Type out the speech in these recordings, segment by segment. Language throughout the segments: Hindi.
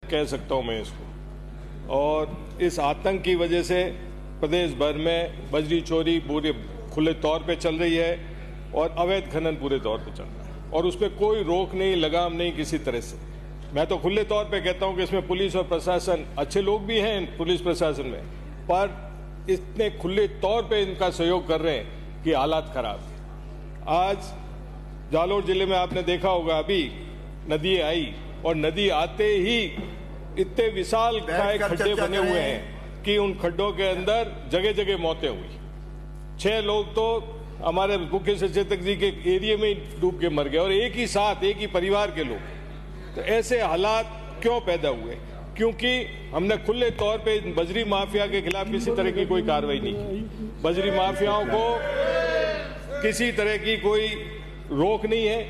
कह सकता हूं मैं इसको। और इस आतंक की वजह से प्रदेश भर में बजरी चोरी पूरे खुले तौर पे चल रही है और अवैध खनन पूरे तौर पे चल रहा है और उस पर कोई रोक नहीं, लगाम नहीं किसी तरह से। मैं तो खुले तौर पे कहता हूं कि इसमें पुलिस और प्रशासन, अच्छे लोग भी हैं पुलिस प्रशासन में, पर इतने खुले तौर पे इनका सहयोग कर रहे हैं कि हालात खराब है। आज जालोर जिले में आपने देखा होगा, अभी नदी आई और नदी आते ही इतने विशाल खड्डे बने हुए हैं कि उन खड्डों के अंदर जगह जगह मौतें हुई। 6 लोग तो हमारे मुख्य सचेतक जी के एरिया में ही डूब के मर गए और एक ही साथ एक ही परिवार के लोग। तो ऐसे हालात क्यों पैदा हुए? क्योंकि हमने खुले तौर पे बजरी माफिया के खिलाफ किसी तरह की कोई कार्रवाई नहीं की। बजरी माफियाओं को किसी तरह की कोई रोक नहीं है।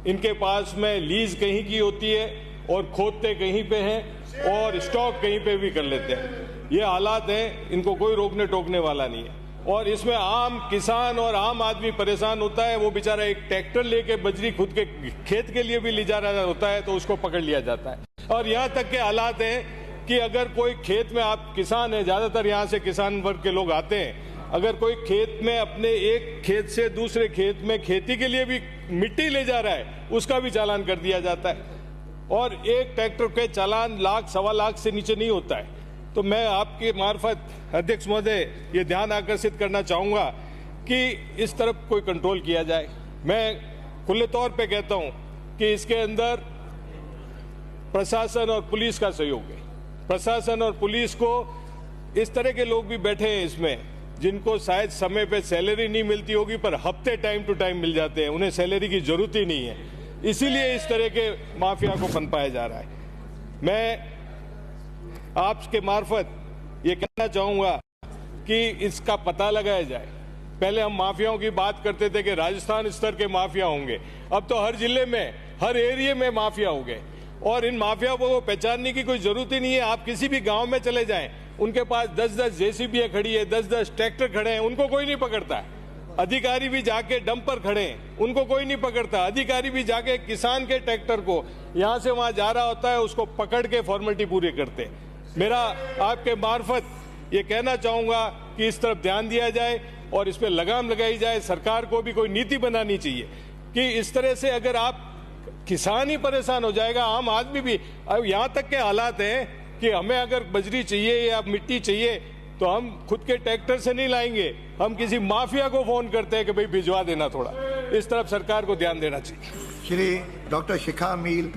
इनके पास में लीज कहीं की होती है और खोदते कहीं पे हैं और स्टॉक कहीं पे भी कर लेते हैं। ये हालात हैं, इनको कोई रोकने टोकने वाला नहीं है। और इसमें आम किसान और आम आदमी परेशान होता है। वो बेचारा एक ट्रैक्टर लेके बजरी खुद के खेत के लिए भी ले जा रहा होता है तो उसको पकड़ लिया जाता है। और यहाँ तक के हालात हैं कि अगर कोई खेत में, आप किसान हैं, ज्यादातर यहाँ से किसान वर्ग के लोग आते हैं, अगर कोई खेत में अपने एक खेत से दूसरे खेत में खेती के लिए भी मिट्टी ले जा रहा है उसका भी चालान कर दिया जाता है। और एक ट्रैक्टर के चालान लाख सवा लाख से नीचे नहीं होता है। तो मैं आपके मार्फत अध्यक्ष महोदय ये ध्यान आकर्षित करना चाहूंगा कि इस तरफ कोई कंट्रोल किया जाए। मैं खुले तौर पे कहता हूं कि इसके अंदर प्रशासन और पुलिस का सहयोग है। प्रशासन और पुलिस को, इस तरह के लोग भी बैठे हैं इसमें जिनको शायद समय पे सैलरी नहीं मिलती होगी पर हफ्ते टाइम टू टाइम मिल जाते हैं, उन्हें सैलरी की जरूरत ही नहीं है, इसीलिए इस तरह के माफिया को पनपाया जा रहा है। मैं आपके मार्फत ये कहना चाहूंगा कि इसका पता लगाया जाए। पहले हम माफियाओं की बात करते थे कि राजस्थान स्तर के माफिया होंगे, अब तो हर जिले में, हर एरिया में माफिया हो गए और इन माफियाओं को पहचानने की कोई जरूरत ही नहीं है। आप किसी भी गांव में चले जाएं, उनके पास 10-10 जेसीबी खड़ी है, 10-10 ट्रैक्टर खड़े हैं, उनको कोई नहीं पकड़ता है। अधिकारी भी जाके डंपर खड़े हैं, उनको कोई नहीं पकड़ता। अधिकारी भी जाके किसान के ट्रैक्टर को यहां से वहां जा रहा होता है उसको पकड़ के फॉर्मेलिटी पूरी करते हैं। मेरा आपके मार्फत ये कहना चाहूंगा कि इस तरफ ध्यान दिया जाए और इस पे लगाम लगाई जाए। सरकार को भी कोई नीति बनानी चाहिए कि इस तरह से अगर आप, किसान ही परेशान हो जाएगा, आम आदमी भी। अब यहाँ तक के हालात हैं कि हमें अगर बजरी चाहिए या मिट्टी चाहिए तो हम खुद के ट्रैक्टर से नहीं लाएंगे, हम किसी माफिया को फोन करते हैं कि भाई भिजवा देना थोड़ा। इस तरफ सरकार को ध्यान देना चाहिए। श्री डॉक्टर शिखा मील।